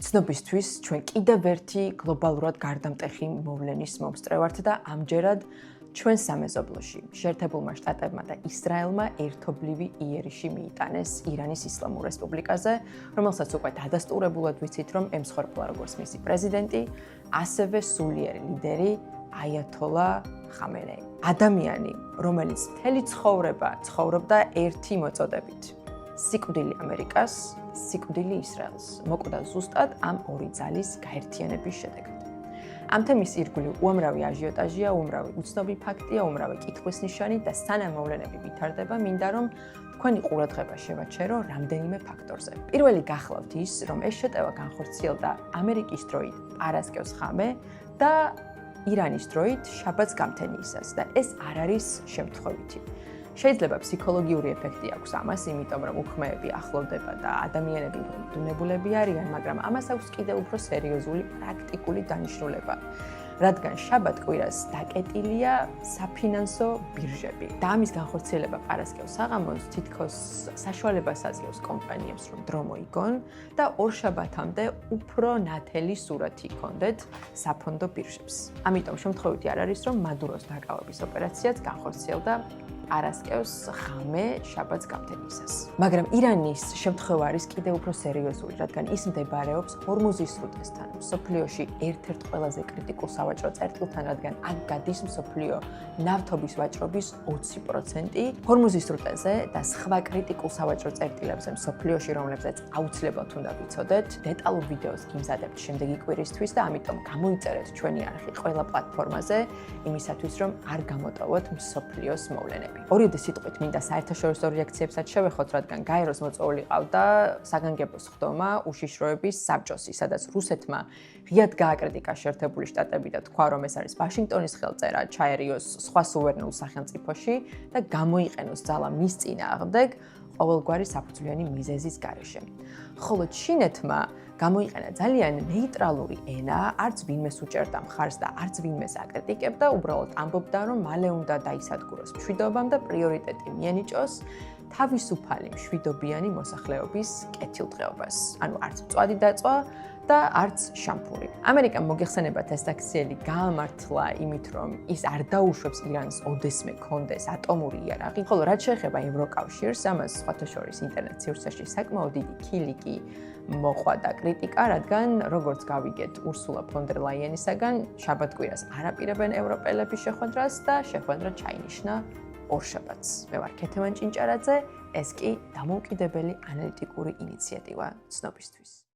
ცნობისთვის ჩვენ კიდევ ერთი გლობალურად გარდამტეხი მოვლენის მომსწრევართ და ამჯერად ჩვენ სამეზობლოში შეერთებულმა შტატებმა და ისრაელმა ერთობლივი იერიში მიიტანეს ირანის ისლამურ რესპუბლიკაზე, რომელსაც უკვე დადასტურებულად ვიცით, რომ ემსხვერპლა როგორც მისი პრეზიდენტი, ასევე სულიერი ლიდერი აიათოლა ხამენეი. ადამიანი, რომელიც მთელი ცხოვრება ცხოვრობდა ერთი მოწოდებით. სიკვდილი ამერიკას, სიკვდილი ისრაელს. მოკვდა ზუსტად ამ ორი ძალის გაერთიანების შედეგად. ამ თემის ირგვლივ უამრავი აჟიოტაჟია, უამრავი უცნობი ფაქტია, უამრავი კითხვის ნიშანი და სანამ მოვლენები ვითარდება, მინდა რომ თქვენი ყურადღება შევაჩერო რამდენიმე ფაქტორზე. პირველი გახლავთ ის, რომ ეს შეტევა განხორციელდა ამერიკის დროით პარასკევს ხამე და ირანის დროით შაბათს გამთენიისას და ეს არ არის შემთხვევითი. შეიძლება ფსიქოლოგიური ეფექტი აქვს ამას, იმიტომ რომ უხმეები ახლოვდება და ადამიანები მდუნებულები არიან, მაგრამ ამას აქვს კიდევ უფრო სერიოზული პრაქტიკული დანიშნულება. რადგან შაბათ-კვირას დაკეტილია საფინანსო ბირჟები და ამის განხორციელება პარასკევს საღამოს თითქოს საშუალებას აძლევს კომპანიებს, რომ დრო მოიგონ და ორშაბათამდე უფრო ნათელი სურათი ჰქონდეთ საფონდო ბირჟებს. ამიტომ შემთხვევითი არ არის, რომ მადუროს დაკავების ოპერაციაც განხორციელდა პარასკევს ხამე შაბათს გამთენიისას. მაგრამ ირანის შემთხვევა არის კიდევ უფრო სერიოზული, რადგან ის მდებარეობს ჰორმუზის სრუტესთან, მსოფლიოში ერთ-ერთ ყველაზე კრიტიკულ სავაჭრო წერტილთან, რადგან აქ გადის მსოფლიო ნავთობის ვაჭრობის 20%. ჰორმუზის სრუტეზე და სხვა კრიტიკულ სავაჭრო წერტილებზე მსოფლიოში, რომლებზეც აუცილებლად უნდა ვიცოდეთ, დეტალურ ვიდეოს გიმზადებთ შემდეგი კვირისთვის და ამიტომ გამოიწერეთ ჩვენი არხი ყველა პლატფორმაზე, იმისათვის რომ არ გამოტოვოთ მსოფლიოს მოვლენები. ორივე სიტყვით მინდა საერთაშორისო რეაქციებსაც შევეხოთ, რადგან გაეროს მოწვეული ყავდა საგანგებო სხდომა უშიშროების საბჭოსი, სადაც რუსეთმა ღიად გააკრიტიკა შეერთებული შტატები და თქვა, რომ ეს არის ვაშინგტონის ხელწერა ჩაერიოს სხვა სუვერენულ სახელმწიფოში და გამოიყენოს ძალა მის წინააღმდეგ ყოველგვარი საფუძვლიანი მიზეზის გარეშე. ხოლო ჩინეთმა გამოიყენა ძალიან ნეიტრალური ენა, არც ვინმეს უჭერდა მხარს და არც ვინმეს აკრიტიკებდა, უბრალოდ ამბობდა, რომ მალე უნდა დაისადგუროს მშვიდობამ და პრიორიტეტი მიენიჭოს თავისუფალი მშვიდობიანი მოსახლეობის კეთილდღეობას. ანუ არც მწვადი დაწვა და არც შამფური. ამერიკამ მოგეხსენებათ ეს აქციელი გაამართლა იმით, რომ ის არ დაუშვებს ირანს ოდესმე კონდეს ატომური იარაღი, ხოლო რაც შეეხება ევროკავშირს, ამას სხვათა შორის ინტერნეტ სივრცეში საკმაოდ დიდი ქილიკი მოყვა და კრიტიკა, რადგან როგორც გავიგეთ ურსულა ფონ დერ ლაიენისაგან, შაბათ-კვირას არ აპირებენ ევროპელების შეხვედრას და შეხვედრა ჩაინიშნა ორშაბათს. მე ვარ ქეთევან ჭინჭარაძე, ეს კი დამოუკიდებელი ანალიტიკური ინიციატივა ცნობისთვის.